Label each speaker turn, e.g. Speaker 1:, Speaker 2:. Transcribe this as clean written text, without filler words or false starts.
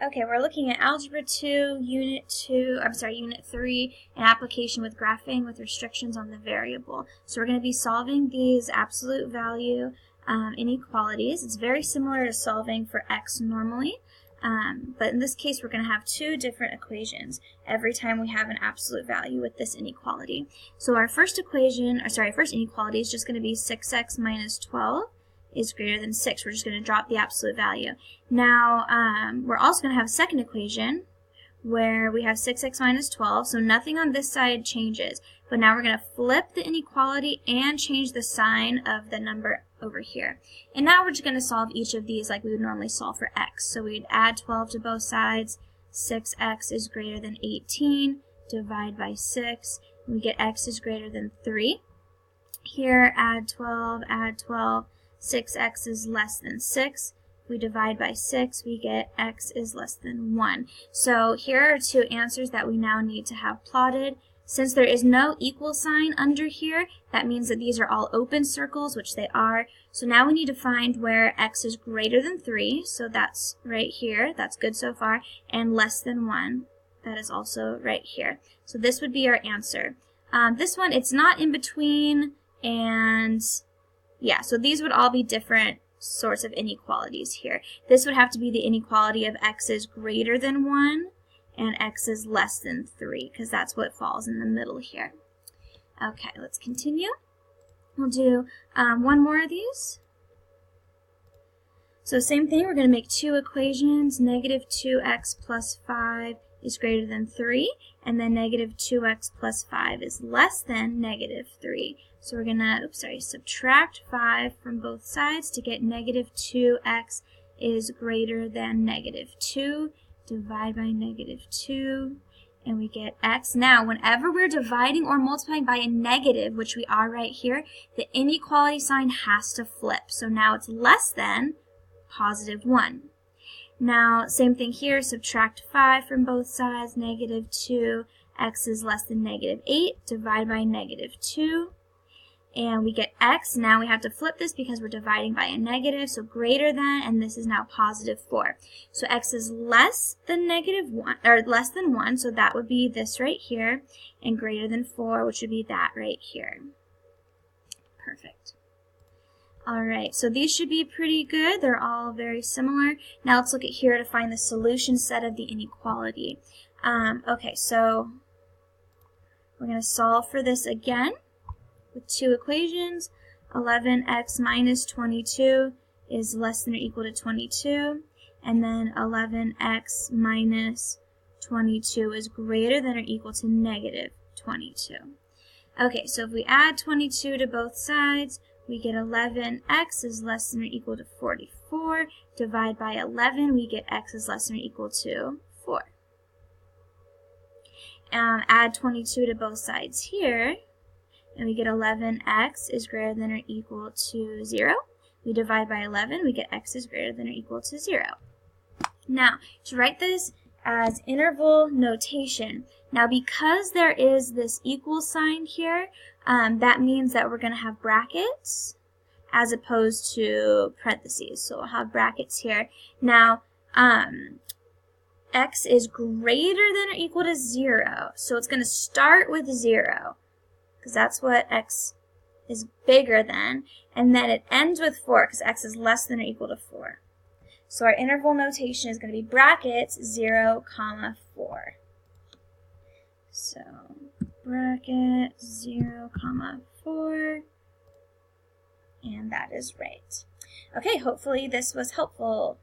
Speaker 1: Okay, we're looking at Algebra 2, Unit 3, an application with graphing with restrictions on the variable. So we're going to be solving these absolute value inequalities. It's very similar to solving for x normally, but in this case we're going to have two different equations every time we have an absolute value with this inequality. So our first inequality is just going to be 6x minus 12 is greater than 6. We're just going to drop the absolute value. Now, we're also going to have a second equation where we have 6x minus 12, so nothing on this side changes. But now we're going to flip the inequality and change the sign of the number over here. And now we're just going to solve each of these like we would normally solve for x. So we'd add 12 to both sides. 6x is greater than 18. Divide by 6. And we get x is greater than 3. Here, add 12, add 12. 6x is less than 6. If we divide by 6, we get x is less than 1. So here are two answers that we now need to have plotted. Since there is no equal sign under here, that means that these are all open circles, which they are. So now we need to find where x is greater than 3. So that's right here. That's good so far. And less than 1. That is also right here. So this would be our answer. This one, it's not in between, and yeah, so these would all be different sorts of inequalities here. This would have to be the inequality of x is greater than 1 and x is less than 3, because that's what falls in the middle here. Okay, let's continue. We'll do one more of these. So same thing, we're going to make two equations. Negative 2x plus 5 is greater than 3, and then negative 2x plus 5 is less than negative 3. So we're going to, subtract 5 from both sides to get negative 2x is greater than negative 2. Divide by negative 2, and we get x. Now, whenever we're dividing or multiplying by a negative, which we are right here, the inequality sign has to flip. So now it's less than positive 1. Now, same thing here, subtract 5 from both sides, negative 2, x is less than negative 8, divide by negative 2, and we get x. Now we have to flip this because we're dividing by a negative, so greater than, and this is now positive 4. So x is less than negative 1, or less than 1, so that would be this right here, and greater than 4, which would be that right here. Perfect. Alright, so these should be pretty good. They're all very similar. Now let's look at here to find the solution set of the inequality. Okay, so we're going to solve for this again with two equations. 11x minus 22 is less than or equal to 22. And then 11x minus 22 is greater than or equal to negative 22. Okay, so if we add 22 to both sides, we get 11x is less than or equal to 44. Divide by 11, we get x is less than or equal to 4. Add 22 to both sides here, and we get 11x is greater than or equal to 0. We divide by 11, we get x is greater than or equal to 0. Now, to write this as interval notation, now because there is this equal sign here, that means that we're going to have brackets as opposed to parentheses. So we'll have brackets here. Now, x is greater than or equal to 0. So it's going to start with 0, because that's what x is bigger than. And then it ends with 4, because x is less than or equal to 4. So our interval notation is going to be brackets 0, 4. So bracket 0, 4, and that is right. Okay, hopefully this was helpful.